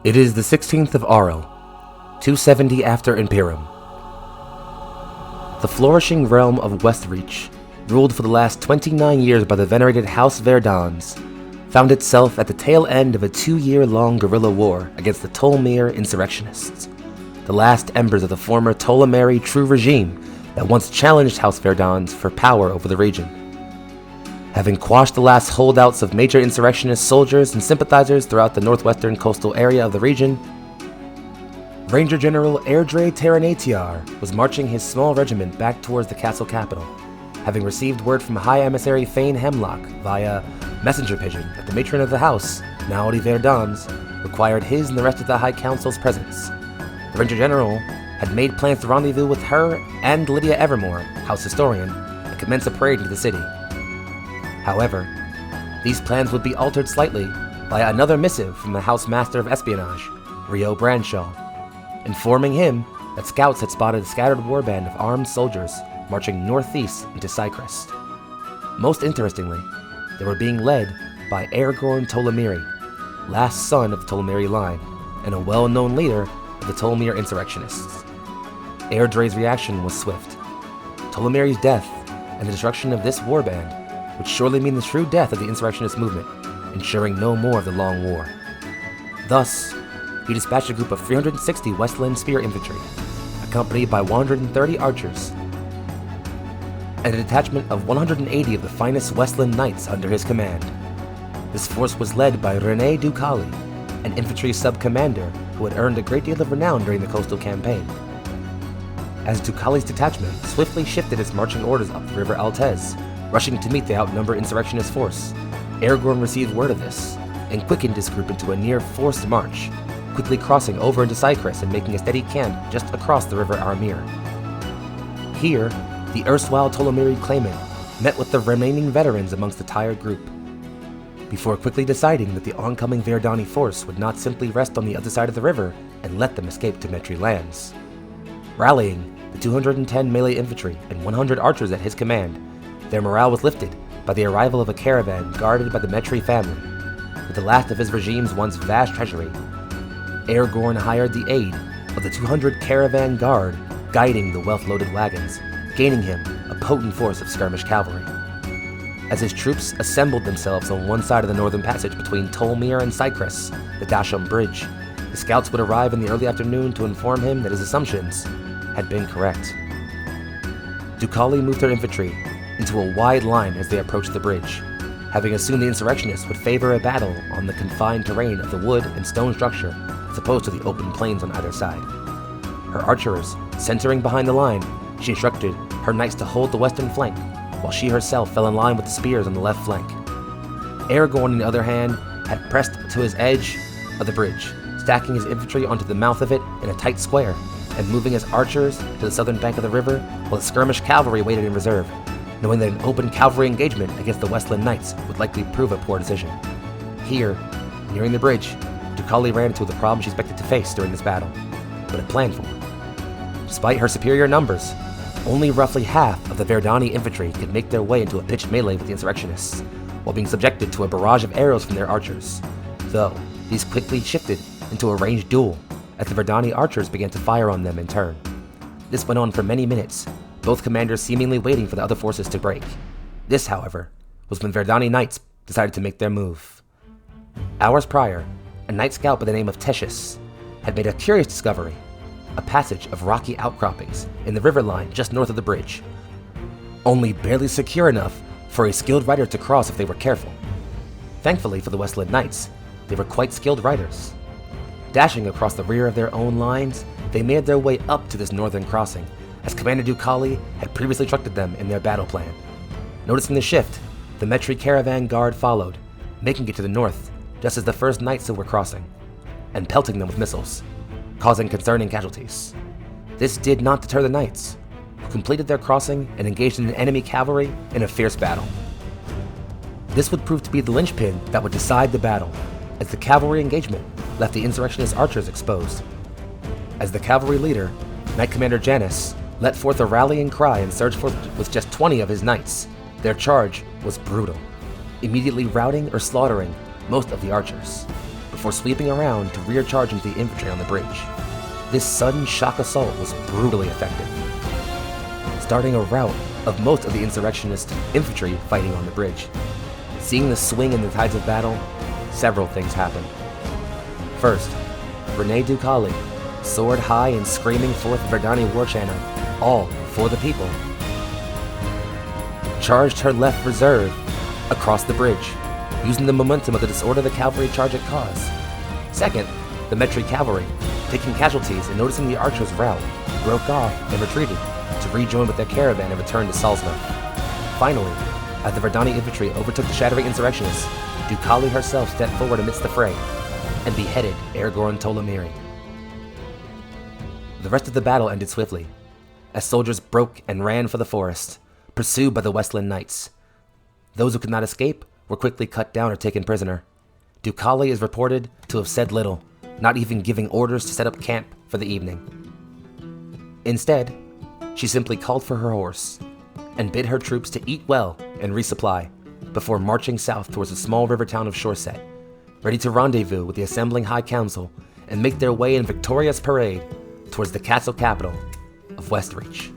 It is the 16th of Auril, 270 After Imperum. The flourishing realm of Westreach, ruled for the last 29 years by the venerated House Vairdans, found itself at the tail end of a 2-year-long guerrilla war against the Tolmir Insurrectionists, the last embers of the former Tolemiri True Regime that once challenged House Vairdans for power over the region. Having quashed the last holdouts of major insurrectionist soldiers and sympathizers throughout the northwestern coastal area of the region, Ranger General Ergorn Tolemiri was marching his small regiment back towards the castle capital, having received word from High Emissary Fane Hemlock via messenger pigeon that the matron of the house, House Vairdans, required his and the rest of the High Council's presence. The Ranger General had made plans to rendezvous with her and Lydia Evermore, House Historian, and commence a parade into the city. However, these plans would be altered slightly by another missive from the House Master of Espionage, Rio Branshaw, informing him that scouts had spotted a scattered warband of armed soldiers marching northeast into Cyprus. Most interestingly, they were being led by Ergorn Tolemiri, last son of the Tolemiri line, and a well-known leader of the Tolmir Insurrectionists. Ergorn's reaction was swift. Tolemiri's death and the destruction of this warband would surely mean the true death of the insurrectionist movement, ensuring no more of the long war. Thus, he dispatched a group of 360 Westland Spear Infantry, accompanied by 130 archers, and a detachment of 180 of the finest Westland Knights under his command. This force was led by Rene Ducali, an infantry sub-commander who had earned a great deal of renown during the coastal campaign. As Ducali's detachment swiftly shifted its marching orders up the River Altez, rushing to meet the outnumbered insurrectionist force, Ergorn received word of this and quickened his group into a near-forced march, quickly crossing over into Cyprus and making a steady camp just across the River Armir. Here, the erstwhile Tolemiri claimant met with the remaining veterans amongst the tired group, before quickly deciding that the oncoming Vairdani force would not simply rest on the other side of the river and let them escape to Metri lands. Rallying the 210 melee infantry and 100 archers at his command, their morale was lifted by the arrival of a caravan guarded by the Metri family. With the last of his regime's once vast treasury, Ergorn hired the aid of the 200 caravan guard guiding the wealth-loaded wagons, gaining him a potent force of skirmish cavalry. As his troops assembled themselves on one side of the northern passage between Tolmir and Cyprus, the Dashem bridge, the scouts would arrive in the early afternoon to inform him that his assumptions had been correct. Ducali moved her infantry into a wide line as they approached the bridge, having assumed the insurrectionists would favor a battle on the confined terrain of the wood and stone structure as opposed to the open plains on either side. Her archers centering behind the line, she instructed her knights to hold the western flank, while she herself fell in line with the spears on the left flank. Ergorn, on the other hand, had pressed to his edge of the bridge, stacking his infantry onto the mouth of it in a tight square, and moving his archers to the southern bank of the river while the skirmish cavalry waited in reserve, knowing that an open cavalry engagement against the Westland Knights would likely prove a poor decision. Here, nearing the bridge, Ducali ran into the problem she expected to face during this battle, but had planned for. Despite her superior numbers, only roughly half of the Vairdani infantry could make their way into a pitched melee with the insurrectionists, while being subjected to a barrage of arrows from their archers, though these quickly shifted into a ranged duel as the Vairdani archers began to fire on them in turn. This went on for many minutes, both commanders seemingly waiting for the other forces to break. This, however, was when Vairdani knights decided to make their move. Hours prior, a night scout by the name of Tetius had made a curious discovery: a passage of rocky outcroppings in the river line just north of the bridge, only barely secure enough for a skilled rider to cross if they were careful. Thankfully for the Westland Knights, they were quite skilled riders. Dashing across the rear of their own lines, they made their way up to this northern crossing, as Commander Ducali had previously instructed them in their battle plan. Noticing the shift, the Metri caravan guard followed, making it to the north just as the first knights were crossing, and pelting them with missiles, causing concerning casualties. This did not deter the knights, who completed their crossing and engaged in the enemy cavalry in a fierce battle. This would prove to be the linchpin that would decide the battle, as the cavalry engagement left the insurrectionist archers exposed. As the cavalry leader, Knight Commander Janus let forth a rallying cry and surged forth with just 20 of his knights. Their charge was brutal, immediately routing or slaughtering most of the archers. before sweeping around to rear charge into the infantry on the bridge. This sudden shock assault was brutally effective, starting a rout of most of the insurrectionist infantry fighting on the bridge. Seeing the swing in the tides of battle, several things happened. First, Renee Ducali, sword high and screaming forth Verdani war chant, all for the people, charged her left reserve across the bridge, using the momentum of the disorder the cavalry charge had caused. Second, the Metri cavalry, taking casualties and noticing the archers' rout, broke off and retreated to rejoin with their caravan and return to Salzburg. Finally, as the Verdani infantry overtook the shattering insurrectionists, Ducali herself stepped forward amidst the fray and beheaded Ergorn Tolemiri. The rest of the battle ended swiftly, as soldiers broke and ran for the forest, pursued by the Westland Knights. Those who could not escape were quickly cut down or taken prisoner. Ducali is reported to have said little, not even giving orders to set up camp for the evening. Instead, she simply called for her horse and bid her troops to eat well and resupply before marching south towards the small river town of Shorset, ready to rendezvous with the assembling High Council and make their way in victorious parade towards the castle capital of Westreach.